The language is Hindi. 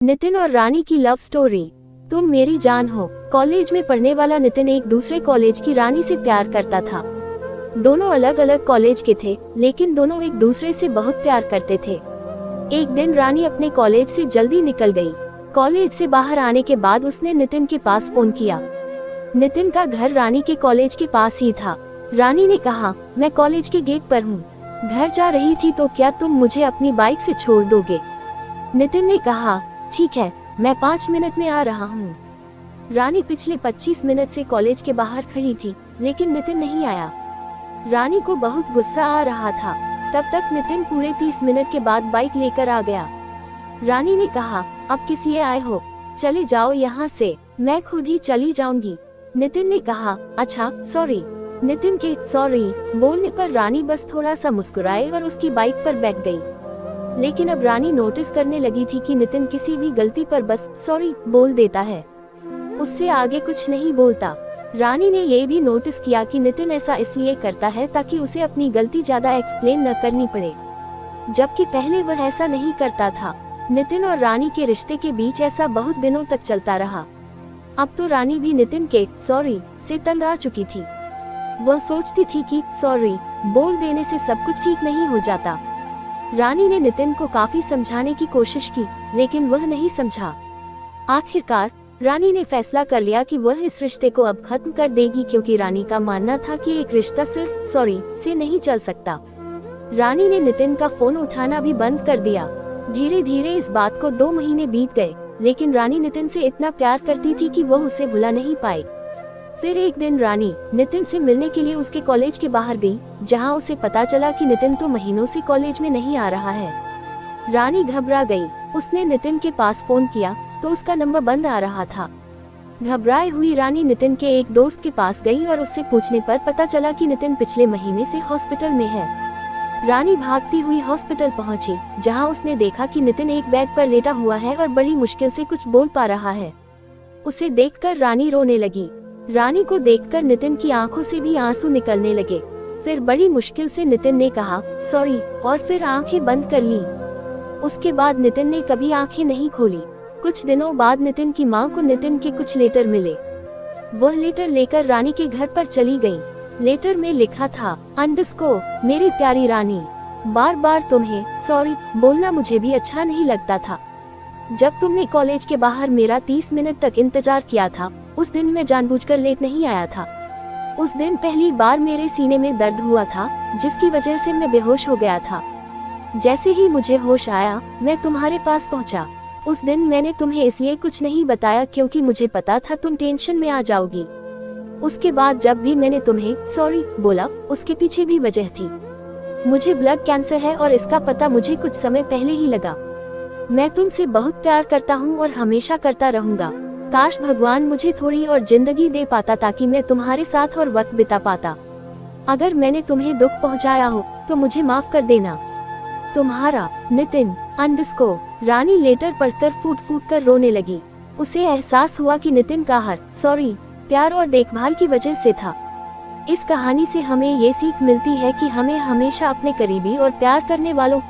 नितिन और रानी की लव स्टोरी। तुम मेरी जान हो। कॉलेज में पढ़ने वाला नितिन एक दूसरे कॉलेज की रानी से प्यार करता था। दोनों अलग अलग कॉलेज के थे, लेकिन दोनों एक दूसरे से बहुत प्यार करते थे। एक दिन रानी अपने कॉलेज से जल्दी निकल गई। कॉलेज से बाहर आने के बाद उसने नितिन के पास फोन किया। नितिन का घर रानी के कॉलेज के पास ही था। रानी ने कहा, मैं कॉलेज के गेट पर हूँ, घर जा रही थी, तो क्या तुम मुझे अपनी बाइक से छोड़ दोगे? नितिन ने कहा, ठीक है, मैं 5 मिनट में आ रहा हूँ। रानी पिछले 25 मिनट से कॉलेज के बाहर खड़ी थी, लेकिन नितिन नहीं आया। रानी को बहुत गुस्सा आ रहा था। तब तक नितिन पूरे 30 मिनट के बाद बाइक लेकर आ गया। रानी ने कहा, अब किस लिए आए हो? चले जाओ यहाँ से, मैं खुद ही चली जाऊंगी। नितिन ने कहा, अच्छा सॉरी। नितिन के सॉरी बोलने पर रानी बस थोड़ा सा मुस्कुराई और उसकी बाइक पर बैठ गई। लेकिन अब रानी नोटिस करने लगी थी कि नितिन किसी भी गलती पर बस सॉरी बोल देता है, उससे आगे कुछ नहीं बोलता। रानी ने ये भी नोटिस किया कि नितिन ऐसा इसलिए करता है ताकि उसे अपनी गलती ज्यादा एक्सप्लेन न करनी पड़े, जबकि पहले वह ऐसा नहीं करता था। नितिन और रानी के रिश्ते के बीच ऐसा बहुत दिनों तक चलता रहा। अब तो रानी भी नितिन के सॉरी से तंग आ चुकी थी। वह सोचती थी कि सॉरी बोल देने से सब कुछ ठीक नहीं हो जाता। रानी ने नितिन को काफी समझाने की कोशिश की, लेकिन वह नहीं समझा। आखिरकार रानी ने फैसला कर लिया कि वह इस रिश्ते को अब खत्म कर देगी, क्योंकि रानी का मानना था कि एक रिश्ता सिर्फ सॉरी से नहीं चल सकता। रानी ने नितिन का फोन उठाना भी बंद कर दिया। धीरे धीरे इस बात को 2 महीने बीत गए, लेकिन रानी नितिन से इतना प्यार करती थी कि वह उसे भुला नहीं पाई। फिर एक दिन रानी नितिन से मिलने के लिए उसके कॉलेज के बाहर गई, जहां उसे पता चला कि नितिन तो महीनों से कॉलेज में नहीं आ रहा है। रानी घबरा गई। उसने नितिन के पास फोन किया तो उसका नंबर बंद आ रहा था। घबराई हुई रानी नितिन के एक दोस्त के पास गई और उससे पूछने पर पता चला कि नितिन पिछले महीने से हॉस्पिटल में है। रानी भागती हुई हॉस्पिटल पहुंची, जहां उसने देखा कि नितिन एक बेड पर लेटा हुआ है और बड़ी मुश्किल से कुछ बोल पा रहा है। उसे देखकर रानी रोने लगी। रानी को देखकर नितिन की आंखों से भी आंसू निकलने लगे। फिर बड़ी मुश्किल से नितिन ने कहा सॉरी और फिर आंखें बंद कर ली। उसके बाद नितिन ने कभी आंखें नहीं खोली। कुछ दिनों बाद नितिन की मां को नितिन के कुछ लेटर मिले। वह लेटर लेकर रानी के घर पर चली गई। लेटर में लिखा था, मेरी प्यारी रानी, बार बार तुम्हें सॉरी बोलना मुझे भी अच्छा नहीं लगता था। जब तुमने कॉलेज के बाहर मेरा 30 मिनट तक इंतजार किया था, उस दिन मैं जानबूझकर लेट नहीं आया था। उस दिन पहली बार मेरे सीने में दर्द हुआ था, जिसकी वजह से मैं बेहोश हो गया था। जैसे ही मुझे होश आया, मैं तुम्हारे पास पहुंचा। उस दिन मैंने तुम्हें इसलिए कुछ नहीं बताया क्योंकि मुझे पता था तुम टेंशन में आ जाओगी। उसके बाद जब भी मैंने तुम्हें सॉरी बोला, उसके पीछे भी वजह थी। मुझे ब्लड कैंसर है और इसका पता मुझे कुछ समय पहले ही लगा। मैं तुमसे बहुत प्यार करता हूँ और हमेशा करता रहूंगा। काश भगवान मुझे थोड़ी और जिंदगी दे पाता ताकि मैं तुम्हारे साथ और वक्त बिता पाता। अगर मैंने तुम्हें दुख पहुंचाया हो तो मुझे माफ कर देना। तुम्हारा नितिन रानी लेटर पढ़कर फूट फूट कर रोने लगी। उसे एहसास हुआ कि नितिन का हर सॉरी प्यार और देखभाल की वजह से था। इस कहानी से हमें ये सीख मिलती है कि हमें हमेशा अपने करीबी और प्यार करने वालों